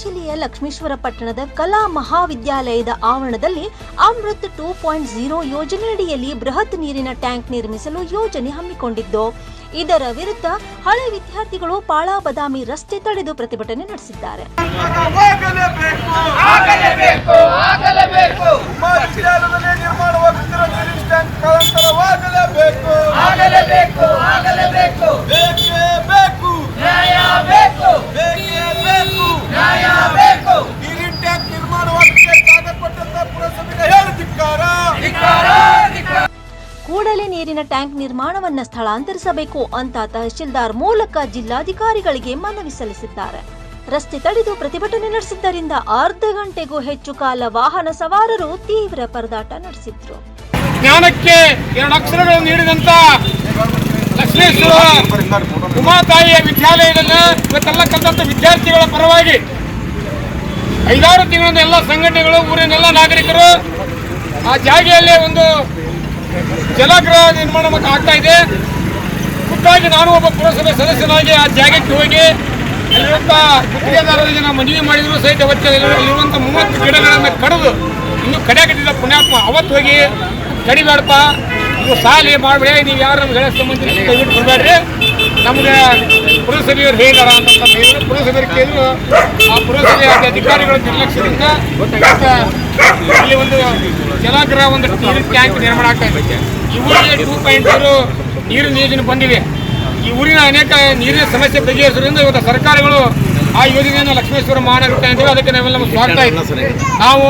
ಜಿಲ್ಲೆಯ ಲಕ್ಷ್ಮೇಶ್ವರ ಪಟ್ಟಣದ ಕಲಾ ಮಹಾವಿದ್ಯಾಲಯದ ಆವರಣದಲ್ಲಿ ಅಮೃತ್ 2.0 ಯೋಜನೆಯಡಿಯಲ್ಲಿ ಬೃಹತ್ ನೀರಿನ ಟ್ಯಾಂಕ್ ನಿರ್ಮಿಸಲು ಯೋಜನೆ ಹಮ್ಮಿಕೊಂಡಿದ್ದು, ಇದರ ವಿರುದ್ಧ ಹಳೆ ವಿದ್ಯಾರ್ಥಿಗಳು ಪಾಳಾ ಬದಾಮಿ ರಸ್ತೆ ತಡೆದು ಪ್ರತಿಭಟನೆ ನಡೆಸಿದ್ದಾರೆ. ಕೂಡಲೇ ನೀರಿನ ಟ್ಯಾಂಕ್ ನಿರ್ಮಾಣವನ್ನು ಸ್ಥಳಾಂತರಿಸಬೇಕು ಅಂತ ತಹಶೀಲ್ದಾರ್ ಮೂಲಕ ಜಿಲ್ಲಾಧಿಕಾರಿಗಳಿಗೆ ಮನವಿ ಸಲ್ಲಿಸಿದ್ದಾರೆ. ರಸ್ತೆ ತಡೆದು ಪ್ರತಿಭಟನೆ ನಡೆಸಿದ್ದರಿಂದ ಅರ್ಧ ಗಂಟೆಗೂ ಹೆಚ್ಚು ಕಾಲ ವಾಹನ ಸವಾರರು ತೀವ್ರ ಪರದಾಟ ನಡೆಸಿದ್ರು. ಜ್ಞಾನಕ್ಕೆ 2 ಅಕ್ಷರಗಳು ನೀಡಿದಂತ ಲಕ್ಷ್ಮೇಶ್ವರ ಉಮಾತಾಯಿಯ ವಿದ್ಯಾಲಯದಲ್ಲಿ ಇವತ್ತೆಲ್ಲ ಕಲಿತಂತ ವಿದ್ಯಾರ್ಥಿಗಳ ಪರವಾಗಿ 5-6 ತಿಂಗಳಿಂದ ಎಲ್ಲ ಸಂಘಟನೆಗಳು, ಊರಿನೆಲ್ಲ ನಾಗರಿಕರು ಆ ಜಾಗೆಯಲ್ಲಿ ಒಂದು ಜಲಗೃಹ ನಿರ್ಮಾಣ ಆಗ್ತಾ ಇದೆ. ಖುದ್ದಾಗಿ ನಾನು ಒಬ್ಬ ಪುರಸಭೆ ಸದಸ್ಯನಾಗಿ ಆ ಜಾಗಕ್ಕೆ ಹೋಗಿ ಅಲ್ಲಿರುವಂಥ ಗುತ್ತಿಗೆದಾರರಿಗೆ ನಾವು ಮನವಿ ಮಾಡಿದ್ರು ಸಹಿತ ಅಲ್ಲಿರುವಂಥ 30 ಗಿಡಗಳನ್ನು ಕಡಿದು ಇನ್ನೂ ಕಡಿಯಾಕಟ್ಟಿದ್ದ ಪುಣ್ಯಾತ್ಮ ಅವತ್ತು ಹೋಗಿ ಕಡಿಬೇಡಪ್ಪ, ನೀವು ಸಾಲಿ ಮಾಡಬೇಡಿ, ನೀವು ಯಾರು ನಮ್ಗೆ ಗಳಿಸ್ಕೊಂಬಂತೀರಿ ದಯವಿಟ್ಟು ಬರಬೇಡ್ರಿ, ನಮಗೆ ಪುರಸಭೆಯವ್ರು ಹೇಳಿದಾರ ಅಂತ ಹೇಳಿದ್ರು. ಪುರಸಭೆಯವ್ರು ಕೇಳಿದ್ರು. ಆ ಪುರಸಭೆಯ ಅಧಿಕಾರಿಗಳ ನಿರ್ಲಕ್ಷ್ಯದಿಂದ ಇಲ್ಲಿ ಒಂದು ಜಲಗೃಹ, ಒಂದು ನೀರಿನ ಟ್ಯಾಂಕ್ ನಿರ್ಮಾಣ ಆಗ್ತಾ ಇದೆ. ಈ ಊರಿಗೆ 2.0 ನೀರಿನ ಯೋಜನೆ ಬಂದಿವೆ. ಈ ಊರಿನ ಅನೇಕ ನೀರಿನ ಸಮಸ್ಯೆ ಬಗೆಹರಿಸೋದ್ರಿಂದ ಇವತ್ತು ಸರ್ಕಾರಗಳು ಆ ಯೋಜನೆಯನ್ನು ಲಕ್ಷ್ಮೇಶ್ವರ ಮಹಾನಗರ ಅಂತೀವಿ. ಅದಕ್ಕೆ ನಾವೆಲ್ಲ ನಮ್ಮ ಸ್ವಾಗತ ಇದೆ. ನಾವು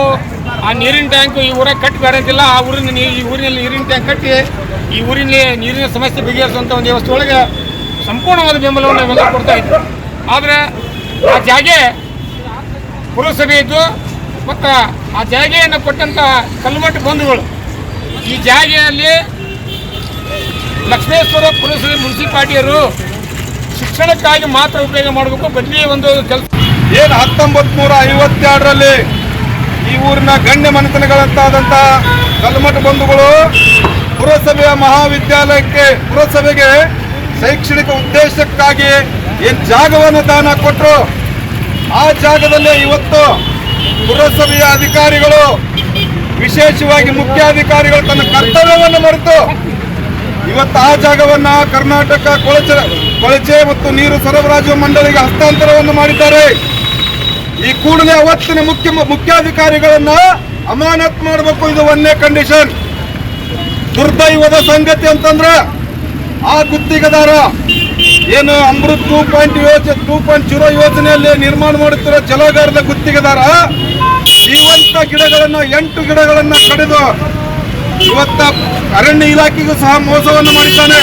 ಆ ನೀರಿನ ಟ್ಯಾಂಕ್ ಈ ಊರಾಗ ಕಟ್ಟಿ ಬೇಡಂತಿಲ್ಲ. ಆ ಊರಿನ ಈ ಊರಿನಲ್ಲಿ ನೀರಿನ ಟ್ಯಾಂಕ್ ಕಟ್ಟಿ ಈ ಊರಿನಲ್ಲಿ ನೀರಿನ ಸಮಸ್ಯೆ ಬಗೆಹರಿಸುವಂಥ ಒಂದು ವ್ಯವಸ್ಥೆ ಒಳಗೆ ಸಂಪೂರ್ಣವಾದ ಬೆಂಬಲವನ್ನು ನಾವೆಲ್ಲ ಕೊಡ್ತಾ ಇದ್ವಿ. ಆದರೆ ಆ ಜಾಗೆ ಪುರಸಭೆ ಇದ್ದು ಮತ್ತು ಆ ಜಾಗೆಯನ್ನು ಕೊಟ್ಟಂಥ ಕಲ್ಮಠ ಬಂಧುಗಳು ಈ ಜಾಗೆಯಲ್ಲಿ ಲಕ್ಷ್ಮೇಶ್ವರ ಪುರಸಭೆ ಮುನ್ಸಿಪಾಲಿಟಿಯರು ಶಿಕ್ಷಣಕ್ಕಾಗಿ ಮಾತ್ರ ಉಪಯೋಗ ಮಾಡಬೇಕು, ಬದಲಿ ಒಂದು ಕೆಲಸ ಏನು 1952ರಲ್ಲಿ ಈ ಊರಿನ ಗಣ್ಯ ಮನೆತನಗಳಂತಾದಂಥ ಕಲ್ಮಠ ಬಂಧುಗಳು ಪುರಸಭೆಯ ಮಹಾವಿದ್ಯಾಲಯಕ್ಕೆ ಪುರಸಭೆಗೆ ಶೈಕ್ಷಣಿಕ ಉದ್ದೇಶಕ್ಕಾಗಿ ಏನು ಜಾಗವನ್ನು ದಾನ ಕೊಟ್ಟರು, ಆ ಜಾಗದಲ್ಲೇ ಇವತ್ತು ಪುರಸಭೆಯ ಅಧಿಕಾರಿಗಳು, ವಿಶೇಷವಾಗಿ ಮುಖ್ಯಾಧಿಕಾರಿಗಳು ತನ್ನ ಕರ್ತವ್ಯವನ್ನು ಮರೆತು ಇವತ್ತು ಆ ಜಾಗವನ್ನು ಕರ್ನಾಟಕ ಕೊಳಚೆ ಮತ್ತು ನೀರು ಸರಬರಾಜು ಮಂಡಳಿಗೆ ಹಸ್ತಾಂತರವನ್ನು ಮಾಡಿದ್ದಾರೆ. ಈ ಕೂಡಲೇ ಅವತ್ತಿನ ಮುಖ್ಯಾಧಿಕಾರಿಗಳನ್ನ ಅಮಾನತ್ ಮಾಡಬೇಕು. ಇದು ಒಂದೇ ಕಂಡೀಷನ್. ದುರ್ದೈವದ ಸಂಗತಿ ಅಂತಂದ್ರೆ ಆ ಗುತ್ತಿಗೆದಾರ ಏನು ಅಮೃತ್ 2.0 ಯೋಜನೆಯಲ್ಲಿ ನಿರ್ಮಾಣ ಮಾಡುತ್ತಿರೋ ಜಲಗಾರದ ಗುತ್ತಿಗೆದಾರ ಜೀವಂತ ಗಿಡಗಳನ್ನ 8 ಗಿಡಗಳನ್ನ ಕಡಿದು ಇವತ್ತ ಅರಣ್ಯ ಇಲಾಖೆಗೂ ಸಹ ಮೋಸವನ್ನು ಮಾಡಿದ್ದಾನೆ.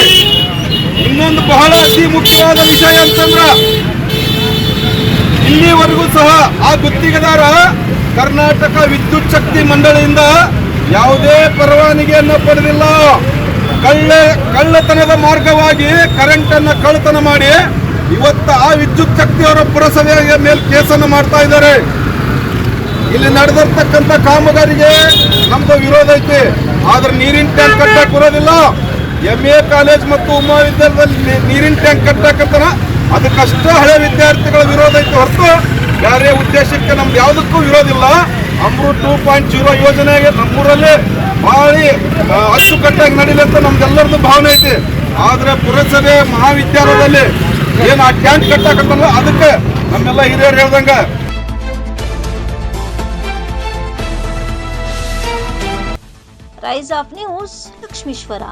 ಇನ್ನೊಂದು ಬಹಳ ಅತಿ ಮುಖ್ಯವಾದ ವಿಷಯ ಅಂತಂದ್ರೆ ಇಲ್ಲಿವರೆಗೂ ಸಹ ಆ ಗುತ್ತಿಗೆದಾರ ಕರ್ನಾಟಕ ವಿದ್ಯುತ್ ಶಕ್ತಿ ಮಂಡಳಿಯಿಂದ ಯಾವುದೇ ಪರವಾನಗಿಯನ್ನು ಪಡೆದಿಲ್ಲ. ಕಳ್ಳತನದ ಮಾರ್ಗವಾಗಿ ಕರೆಂಟ್ ಅನ್ನ ಕಳ್ಳತನ ಮಾಡಿ ಇವತ್ತು ಆ ವಿದ್ಯುತ್ ಶಕ್ತಿಯವರ ಪುರಸಭೆಯ ಮೇಲೆ ಕೇಸನ್ನು ಮಾಡ್ತಾ ಇದ್ದಾರೆ. ಇಲ್ಲಿ ನಡೆದಿರ್ತಕ್ಕಂಥ ಕಾಮಗಾರಿಗೆ ನಮ್ದು ವಿರೋಧ ಐತಿ. ಆದ್ರೆ ನೀರಿನ ಟ್ಯಾಂಕ್ ಕಟ್ಟಕ್ಕೆ ಬರೋದಿಲ್ಲ. MA ಕಾಲೇಜ್ ಮತ್ತು ಮಹಾವಿದ್ಯಾಲಯದಲ್ಲಿ ನೀರಿನ ಟ್ಯಾಂಕ್ ಕಟ್ಟಕ್ಕಂತಾನ ಅದಕ್ಕಷ್ಟೇ ಹಳೆ ವಿದ್ಯಾರ್ಥಿಗಳ ವಿರೋಧ ಐತಿ ಹೊರತು ಬೇರೆ ಉದ್ದೇಶಕ್ಕೆ ನಮ್ದು ಯಾವುದಕ್ಕೂ ವಿರೋಧಿಲ್ಲ. ಅಮೃತ್ 2.0 ಯೋಜನೆಗೆ ನಮ್ಮೂರಲ್ಲಿ ಭಾಳ ಅಚ್ಚುಕಟ್ಟಾಗಿ ನಡೀಲಿ ಅಂತ ನಮ್ದೆಲ್ಲರದ್ದು ಭಾವನೆ ಐತಿ. ಆದ್ರೆ ಪುರಸಭೆ ಮಹಾವಿದ್ಯಾಲಯದಲ್ಲಿ ಏನು ಆ ಟ್ಯಾಂಕ್ ಕಟ್ಟಕ್ಕಂತಲ್ಲ ಅದಕ್ಕೆ ನಮ್ಮೆಲ್ಲ ಹಿರಿಯರು ಹೇಳ್ದಂಗ ರೈಸ್ ಆಫ್ ನ್ಯೂಸ್ ಲಕ್ಷ್ಮೇಶ್ವರ.